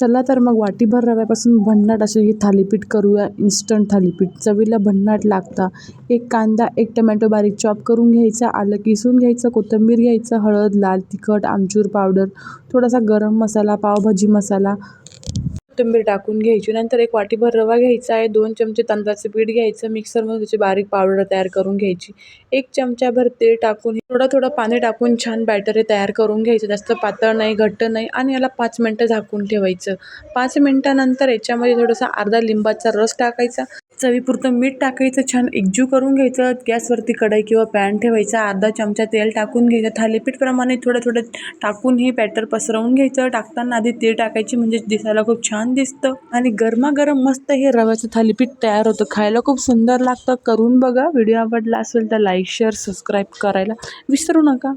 चला तर मग वाटीभर रव्यापासून भन्नाट असे हे थालीपीठ करूया. इन्स्टंट थालीपीठ चवीला भन्नाट लागता. एक कांदा, एक टमॅटो बारीक चॉप करून घ्यायचा, आलं किसून घ्यायचं, कोथिंबीर घ्यायचं, हळद, लाल तिखट, आमचूर पावडर, थोडासा गरम मसाला, पावभाजी मसाला, कोथिंबीर टाकून घ्यायची. नंतर एक वाटीभर रवा घ्यायचा आहे, 2 चमचे तांदळाचं पीठ घ्यायचं, मिक्सरमध्ये त्याची बारीक पावडर तयार करून घ्यायची. 1 चमचाभर तेल टाकून थोडं पाणी टाकून छान बॅटर हे तयार करून घ्यायचं. जास्त पातळ नाही, घट्ट नाही आणि याला 5 मिनटं झाकून ठेवायचं. 5 मिनटानंतर याच्यामध्ये थोडासा अर्धा लिंबाचा रस टाकायचा, चवीपुरतं मीठ टाकायचं, छान एकजीव करून घ्यायचं. गॅसवरती कढई किंवा पॅन ठेवायचा, अर्धा चमचा तेल टाकून घ्यायचं. थालीपीठप्रमाणे थोडं टाकून हे बॅटर पसरवून घ्यायचं. टाकताना आधी तेल टाकायची म्हणजे दिसायला खूप छान दिसतं आणि गरमागरम मस्त हे रव्याचं थालीपीठ तयार होतं. खायला खूप सुंदर लागतं. करून बघा. व्हिडिओ आवडला असेल तर लाईक, शेअर, सबस्क्राईब करायला विसरू नका.